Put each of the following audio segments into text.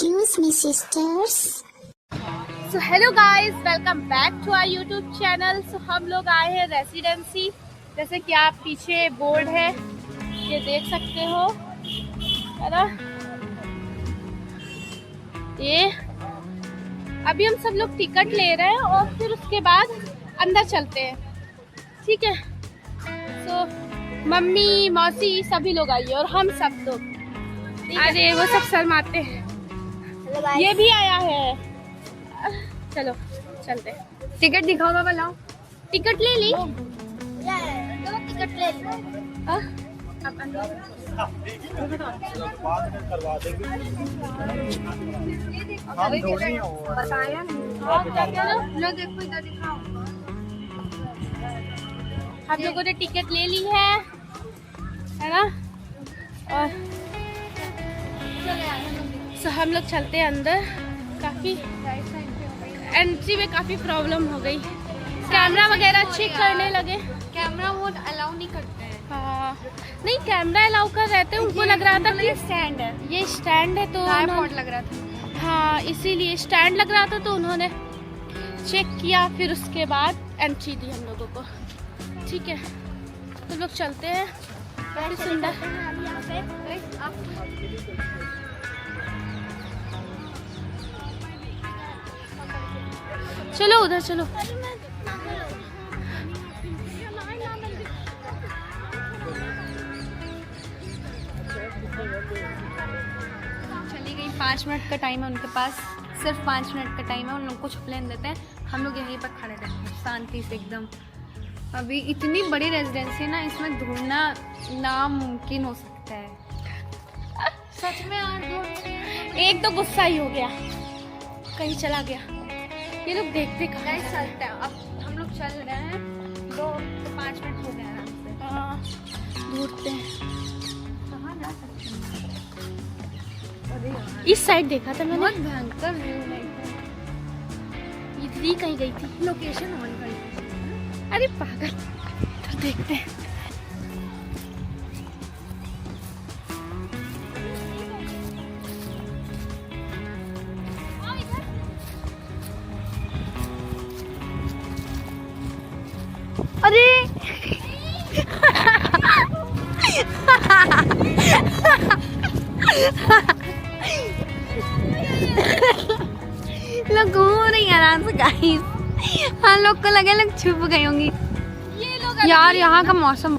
Excuse me, sisters. So hello guys, welcome back to our YouTube channel. So हम लोग आए हैं residency, जैसे कि आप पीछे बोर्ड है ये देख सकते हो, है ना। ये अभी हम सब लोग टिकट ले रहे हैं और फिर उसके बाद अंदर चलते हैं, ठीक है। सो मम्मी मौसी सभी लोग आइए और हम सब लोग। अरे वो सब शर्माते हैं, ये भी आया है। चलो चलते। टिकट दिखाओ बाबा, लाओ। टिकट ले ली? टिकट ले लो। अब अंदर बताया नहीं। लो देखो, इधर दिखाओ। हम लोगों ने टिकट ले ली है ना। और सो हम लोग चलते हैं अंदर। काफी एंट्री में काफी प्रॉब्लम हो गई, कैमरा वगैरह चेक करने लगे। कैमरा वो अलाउ नहीं करते हैं। हाँ नहीं, कैमरा अलाउ कर रहे थे। उनको लग रहा था कि स्टैंड है, ये स्टैंड है, तो ट्राइपॉड लग रहा था। हाँ इसीलिए स्टैंड लग रहा था, तो उन्होंने चेक किया, फिर उसके बाद एंट्री दी हम लोगों को, ठीक है। तो लोग चलते हैं। काफी सुंदर। चलो उधर चलो। चली गई। 5 मिनट का टाइम है उनके पास, सिर्फ 5 मिनट का टाइम है। उन लोग को छुपलेन देते हैं, हम लोग यहीं पर खड़े रहते हैं शांति से एकदम। अभी इतनी बड़ी रेजिडेंसी है ना, इसमें ढूंढना नामुमकिन हो सकता है। सच में यार, एक तो गुस्सा ही हो गया, कहीं चला गया। ये लोग देखते कहाँ गाइस चलते हैं। अब हम लोग चल रहे हैं, 5 मिनट हो गए आराम से। ढूंढते हैं। कहाँ जा सकते हैं? अरे यार, इस साइड देखा था मैंने। बहुत भयंकर व्यू है। ये दीदी कहीं गई थी। लोकेशन ऑन कर दी। अरे पागल, तो देखते हैं। अरे लोग घूम रही हैं आराम से गाइस। हाँ, लोग को लगे लोग छुप गई होंगी। ये लोग यार यहाँ का मौसम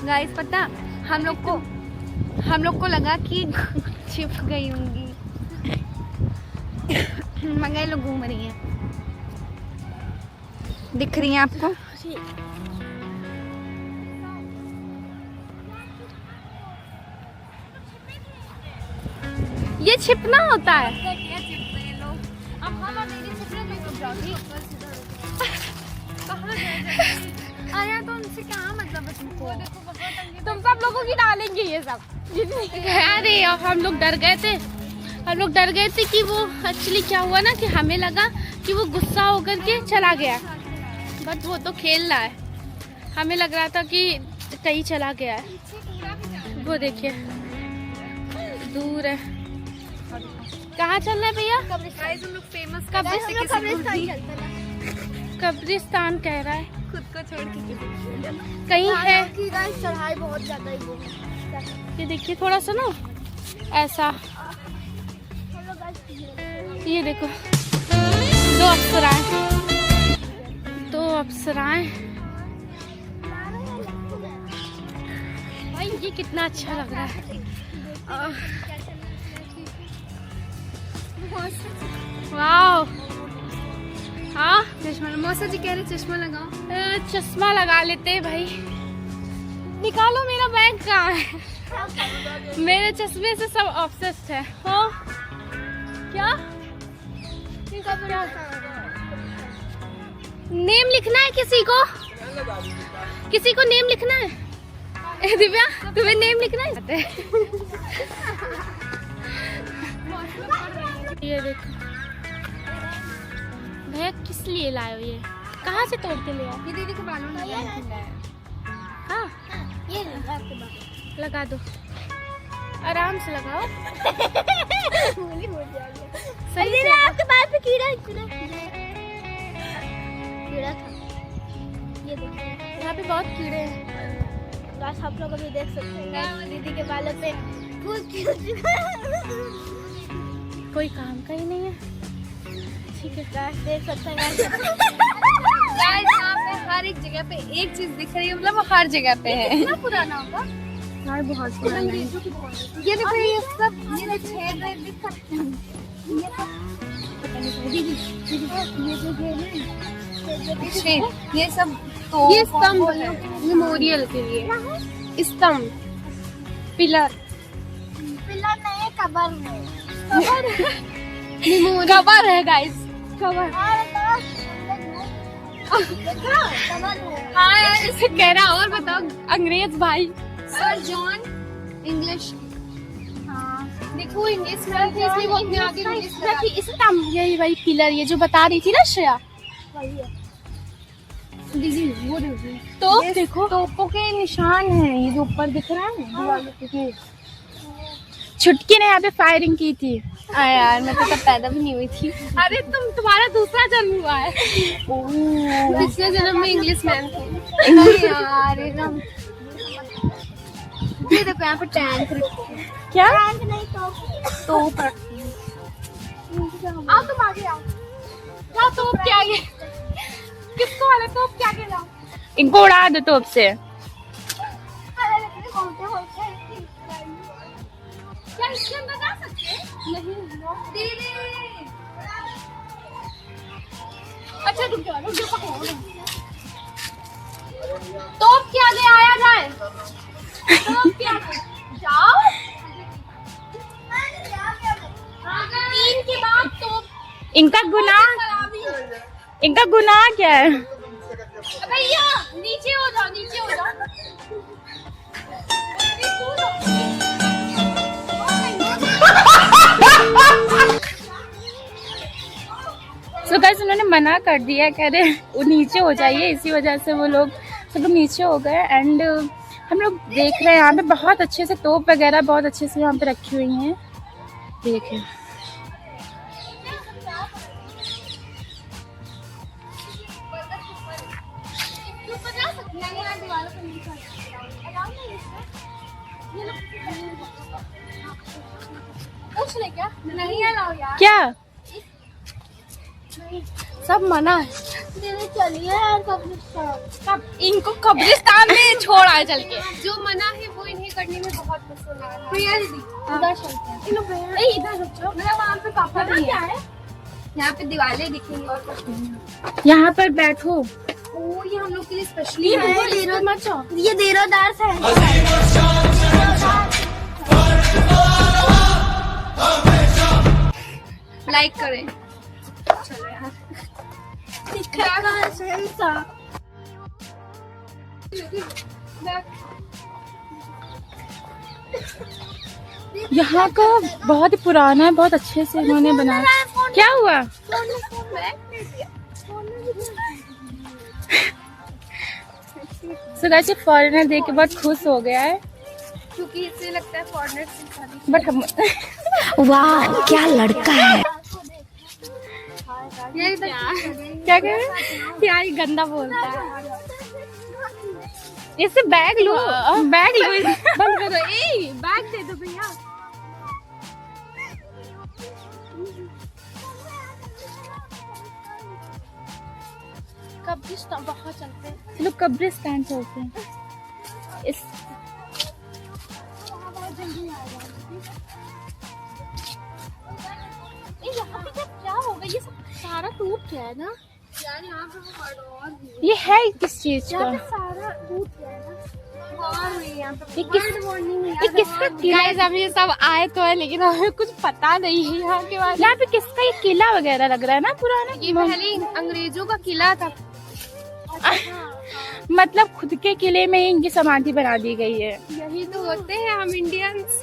गाइस, पता हम लोग को लगा कि छिप गई होंगी, मगर ये लोग घूम रही हैं। दिख रही हैं आपको? ये छिपना होता है। आया तो उनसे क्या मतलब है तुमको? तुम सब लोगों की डालेंगे ये सब। अरे अब हम लोग डर गए थे कि वो एक्चुअली क्या हुआ ना, कि हमें लगा कि वो गुस्सा होकर के चला गया, बट वो तो खेल रहा है। हमें लग रहा था कि कहीं चला गया है। वो देखिए दूर है। कहाँ चल रहा है भैया? हम लोग फेमस कब्रिस्तान कह रहा है, खुद को छोड़ के कहीं है। चढ़ाई बहुत ज्यादा ही वो। ये देखिए थोड़ा सा ना ऐसा, ये देखो दो अप्सराएं। भाई ये कितना अच्छा लग रहा है। वाओ। हाँ चश्मा, मौसा जी कह रहे चश्मा लगाओ। चश्मा लगा लेते हैं भाई। निकालो, मेरा बैग कहाँ है? मेरे चश्मे से सब ऑब्सेस्ड है। हो क्या? नेम लिखना है किसी को नेम लिखना है। ए दिव्या, तुम्हें नेम लिखना है? ये देखो भैया, किस लिए लाए हो ये? कहाँ से तोड़ के ले आए? ये दीदी के बालों में हाँ ये लगा दो, आराम से लगाओ। आप लोग अभी देख सकते हैं दीदी के बालों पे फूल खिल चुका है। कोई काम का ही नहीं है। ठीक है गाइस देख सकते हैं गाइस यहाँ पे हर एक जगह पे एक चीज दिख रही है, मतलब वो हर जगह पे है। कितना पुराना होगा यार बहुत पुराना है। ये देखो ये सब ये छेद दिख सकते हैं। ये सब पता नहीं दीदी ये सब तो ये स्तंभ है मेमोरियल के लिए। स्तंभ पिलर पिलर नहीं कबर है। कवर है गाइस, कवर। हाँ यार इसे कह रहा और बताओ अंग्रेज भाई सर जॉन इंग्लिश। हाँ देखो इंग्लिश में इसलिए वो इतने आगे इंग्लिश लगा दी। स्तंभ यही वही पिलर ये जो बता रही थी ना श्रेया। दीदी वो तो देखो तोपों के निशान है, ये जो ऊपर दिख रहा है दीवालों पे। छुटकी ने यहाँ पे फायरिंग की थी। यार मैं तो तब पैदा भी नहीं हुई थी। अरे तुम्हारा दूसरा जन्म हुआ है। पिछले जन्म में इंग्लिश मैम थे। नहीं यार एकदम। ये देखो यहाँ पे टैंक रखी है। क्या नहीं तोप रखी है। आओ तुम आगे आओ। क्या तोप के आगे? किसको वाले तोप के आगे लाओ? इनको उड़ा दो तोप से। क्या इसके अंदर जा सकते हैं? नहीं दीदी। अच्छा रुक जाओ पकड़ो। तोप के आगे आया जाए। तोप के आगे जाओ। 3 के बाद तोप। इनका गुनाह क्या है? भैया नीचे हो जाओ, नीचे हो जाओ। So guys, उन्होंने मना कर दिया, कह रहे वो नीचे हो जाइए, इसी वजह से वो लोग सब लोग नीचे हो गए। एंड हम लोग देख रहे हैं यहाँ पे बहुत अच्छे से तोप वगैरह बहुत अच्छे से यहाँ पे रखी हुई हैं। देखिए पूछ ले क्या? नहीं अलाउ यार। क्या सब मना है। दीदी चलिए यार कब्रिस्तान। इनको कब्रिस्तान में छोड़ आए चल के। जो मना है वो इन्हें करने में बहुत पसंद आ रहा है। भैया दीदी उधर चलते हैं। इधर रुक जाओ, मेरा वहाँ पे पापा भी क्या है। है? यहाँ पे दीवारें दिखेंगी और कुछ नहीं। यहाँ पर बैठो। ओ ये हम लोग के लिए स्पेशली ये है। मत जाओ। ये देरोदार से है। लाइक करें। चलो यार यहाँ का बहुत ही पुराना है, बहुत अच्छे से इन्होंने बनाया। क्या हुआ? सो गाइस फॉरेनर देख के बहुत खुश हो गया है, क्योंकि इससे लगता है फॉरेनर से शादी। बट हम वाह क्या लड़का है। क्या कह रहे हैं? यार ये गंदा बोलता है। इससे बैग लो, बैग लो, बंद करो। ए बैग दे दो भैया। कब्रिस्तान बहुत चलते हैं लोग, कब्रिस्तान चलते हैं। इस यहाँ पे क्या होगा? ये सब सारा टूट गया है ना यार। यहाँ पे वो वर्ड और भी ये है किस चीज का? सारा टूट गया है ना। और हुई यहाँ पे। ये किसका किला है? हम ये सब आए तो है लेकिन हमें कुछ पता नहीं है यहाँ के बारे में। यहाँ पे किसका ये किला वगैरह लग रहा है ना पुराना? ये पहले अंग्रेजों का किला था। मतलब खुद के किले में ही इनकी समाधि बना दी गई है। यही तो होते हैं हम इंडियंस।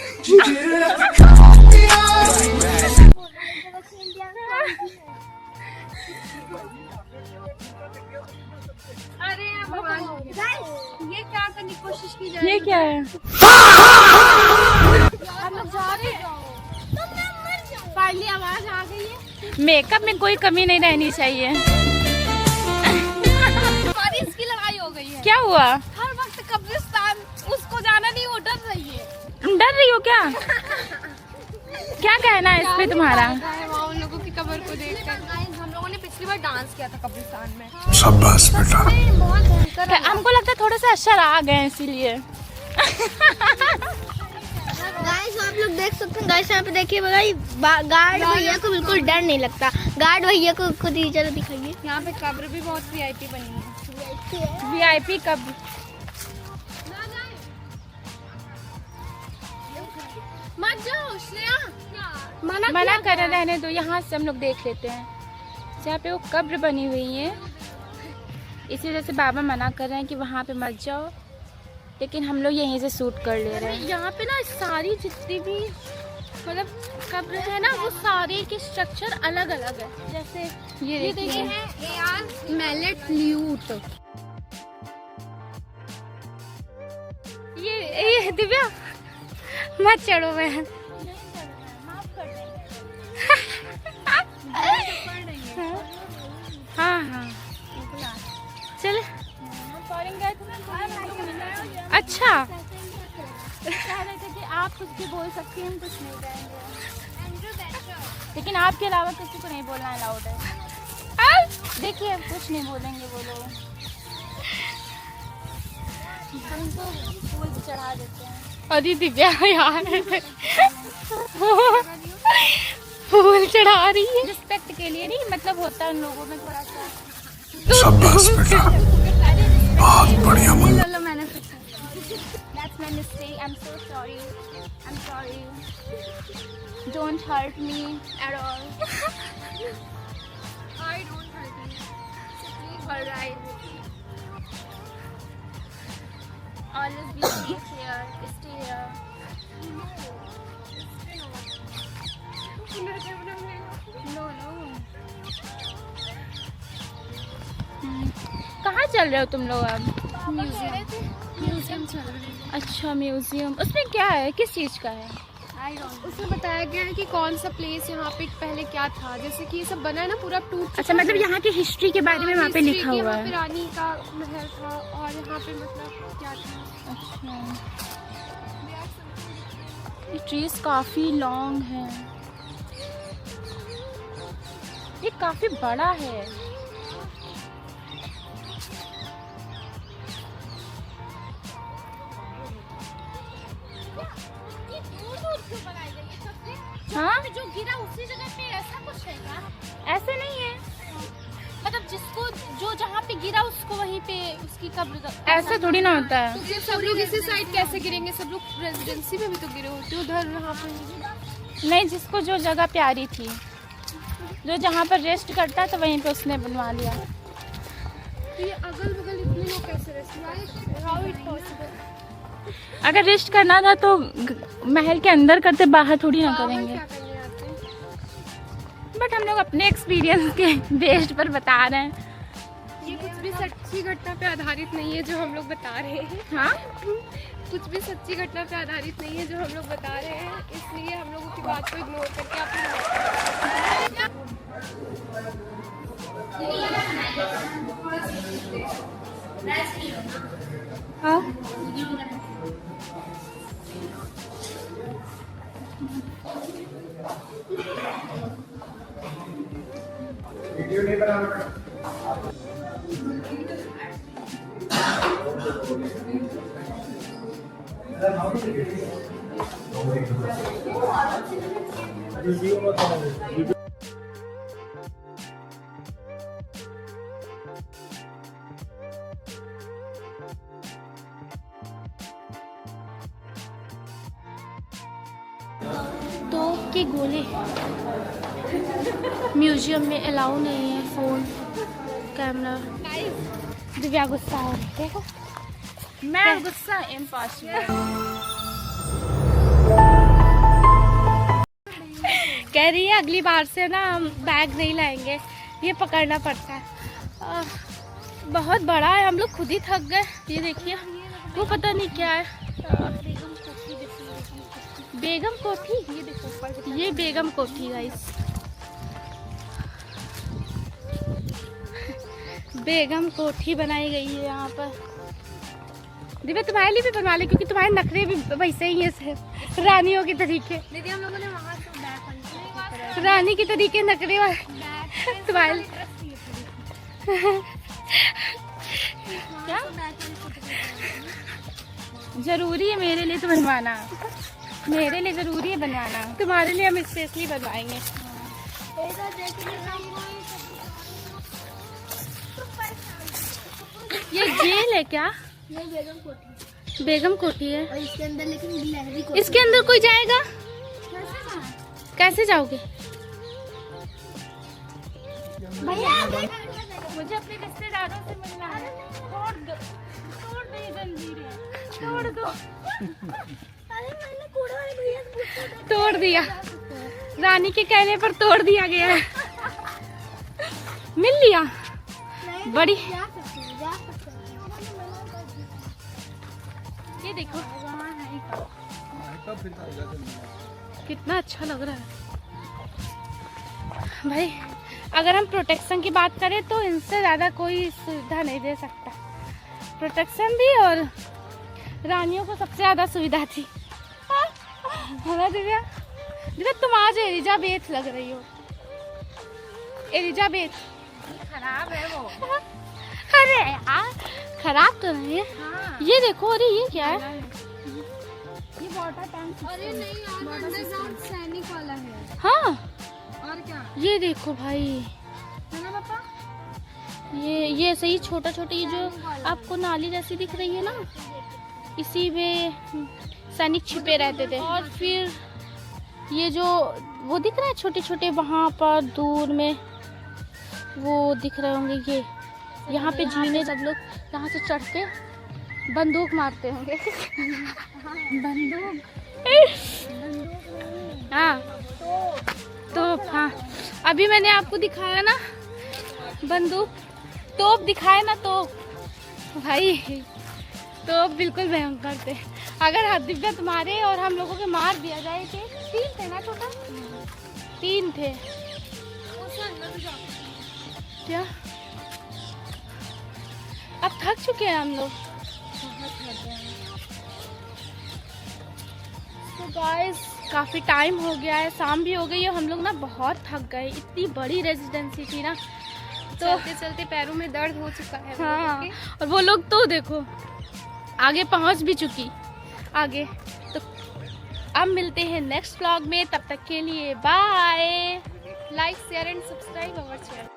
अरे भगवान, ये क्या करने की कोशिश की जा रही है? ये क्या है? हम लोग जा रहे हैं। फाइनली आवाज आ गई है। मेकअप में कोई कमी नहीं रहनी चाहिए। और इसकी लड़ाई हो गई है। क्या हुआ? हर वक्त कब्रिस्तान उसको डर रही हो क्या? क्या कहना है इस पे तुम्हारा? वहाँ उन लोगों की कब्र को देखकर हम लोगों ने पिछली बार डांस किया था कब्रिस्तान में। शाबाश बेटा। हमको लगता है थोड़ा सा अशर आ गए इसीलिए। गाइस आप लोग देख सकते हैं गाइस, यहाँ पे देखिए भाई गार्ड भैया को बिल्कुल डर नहीं लगता। गार्ड भैया को खुद ही जरा दिखाइए। यहाँ पे कब्र भी बहुत VIP बनी है। VIP कब? मत जाओ श्रेया, मना कर रहने दो, यहाँ से हम लोग देख लेते हैं। जहाँ पे वो कब्र बनी हुई है इसी वजह से बाबा मना कर रहे हैं कि वहाँ पे मत जाओ, लेकिन हम लोग यहीं से शूट कर ले रहे हैं। यहाँ पे ना सारी जितनी भी मतलब कब्र है ना वो सारे के स्ट्रक्चर अलग अलग है। जैसे ये देखिए है AR मैलेट ल्यूट। ये दिव्या मत चढ़ो बहन। हाँ हाँ चल। अच्छा कह रहे थे कि आप कुछ भी बोल सकती हैं, हम कुछ नहीं कहेंगे, लेकिन आपके अलावा किसी को नहीं बोलना अलाउड है। देखिए हम कुछ नहीं बोलेंगे वो लोग, उनको फूल चढ़ा देते हैं। अरे दिव्या यार फूल चढ़ा रही है रिस्पेक्ट के लिए, नहीं मतलब होता है उन लोगों में थोड़ा सा। शाबाश बेटा, बहुत बढ़िया मुन्ना। चलो मैंने That's my mistake. I'm so sorry. I'm sorry. Don't hurt me at all. I don't hurt you. Alright. Always be safe here. Stay here. No, no. कहाँ चल रहे हो तुम लोग अब? म्यूजियम चल रही है। अच्छा म्यूजियम, उसमें क्या है, किस चीज़ का है? उसमें बताया गया है कि कौन सा प्लेस यहाँ पे पहले क्या था, जैसे कि ये सब बना है ना पूरा टूट। अच्छा मतलब यहाँ की हिस्ट्री के बारे में वहाँ पे लिखा हुआ है। रानी का महल था और यहाँ पे मतलब क्या था। अच्छा ये ट्रीज काफी लॉन्ग है, ये काफी बड़ा है। हाँ जो गिरा उसी जगह पे ऐसा कुछ है क्या? ऐसे नहीं है, मतलब जिसको जो जहाँ पे गिरा उसको वहीं पे उसकी कब्र। ऐसा थोड़ी ना होता है। तो सब लोग इसी साइड कैसे गिरेंगे? सब लोग रेजिडेंसी में भी तो गिरे होते उधर वहाँ पे। नहीं, जिसको जो जगह प्यारी थी, जो जहाँ पर रेस्ट करता तो वहीं पे उसने बनवा लिया। तो ये अगल बगल इतने लोग कैसे रेस्ट? How it possible? अगर रेस्ट करना था तो महल के अंदर करते, बाहर थोड़ी ना करेंगे। क्या करने आते हैं? बट हम लोग अपने एक्सपीरियंस के बेस्ड पर बता रहे हैं। ये कुछ भी सच्ची घटना पे आधारित नहीं है जो हम लोग बता रहे हैं। हाँ कुछ भी सच्ची घटना पे आधारित नहीं है जो हम लोग बता रहे हैं, इसलिए हम लोगों की बात को इग्नोर करके आप हाँ तोप के गोले म्यूजियम में अलाउ नहीं है, फोन कैमरा। दिव्या गुस्सा हो रही है, मैं गुस्सा इम्पॉसिबल। कह रही है अगली बार से ना हम बैग नहीं लाएंगे, ये पकड़ना पड़ता है। बहुत बड़ा है, हम लोग खुद ही थक गए। ये देखिए वो पता नहीं क्या है, बेगम कोठी। ये देखो ये बेगम कोठी गाइस, बेगम कोठी बनाई गई है यहाँ पर। दिव्या तुम्हारे लिए भी बनवा ले, क्योंकि तुम्हारे नखरे भी वैसे ही है। रानियों के तरीके, दीदी हम लोगों ने वहाँ से बैग रानी के तरीके नकली वाले स्माइल। क्या जरूरी है मेरे लिए तो बनवाना, मेरे लिए जरूरी है बनवाना, तुम्हारे लिए हम स्पेशली बनवाएंगे। ये जेल है क्या? ये बेगम कोठी बेगम कोठी है। और इसके अंदर लेकिन गिलहरी कोठी। इसके अंदर कोई जाएगा? कैसे जाओगे? भैया मुझे अपने रिश्तेदारों से मिलना है। तोड़ दो, तोड़ दो ये जंजीरें, तोड़ दो। अरे मैंने कूड़े वाले भैया से पूछा था। तोड़ दिया, रानी के कहने पर तोड़ दिया गया है। मिल लिया। नहीं, बड़ी जा सकते हैं, जा सकते हैं। ये देखो कितना अच्छा लग रहा है भाई। अगर हम प्रोटेक्शन की बात करें तो इनसे ज़्यादा कोई सुविधा नहीं दे सकता। प्रोटेक्शन भी और रानियों को सबसे ज़्यादा सुविधा थी, है ना दिव्या? दिव्या तुम आज एलिजाबेथ लग रही हो। एलिजाबेथ खराब है वो। अरे यार खराब तो नहीं है। हाँ। ये देखो, अरे ये क्या है? ये वाटर टैंक। अरे नहीं यार, अंडरग्राउंड सैनिक वाला है। हाँ और क्या ये देखो भाई, है ना पापा? ये सही छोटा छोटा, ये जो आपको नाली जैसी दिख रही है ना, इसी में सैनिक छिपे रहते थे। और फिर ये जो वो दिख रहा है छोटे छोटे वहाँ पर दूर में वो दिख रहे होंगे, ये यहाँ पे जीने सब लोग यहाँ से चढ़ के बंदूक मारते होंगे। बंदूक हाँ तो हाँ, अभी मैंने आपको दिखाया ना बंदूक, तोप दिखाया ना, तोप भाई, तोप बिल्कुल भयंकर थे। अगर दिव्या तुम्हारे और हम लोगों के मार दिया जाए थे। 3 थे ना छोटा, 3 थे क्या? अब थक चुके हैं हम लोग। तो गाइस काफ़ी टाइम हो गया है, शाम भी हो गई है, हम लोग ना बहुत थक गए। इतनी बड़ी रेजिडेंसी थी ना, तो चलते चलते पैरों में दर्द हो चुका है। हाँ, और वो लोग तो देखो आगे पहुंच भी चुकी आगे। तो अब मिलते हैं नेक्स्ट व्लॉग में, तब तक के लिए bye. Like share and subscribe our channel.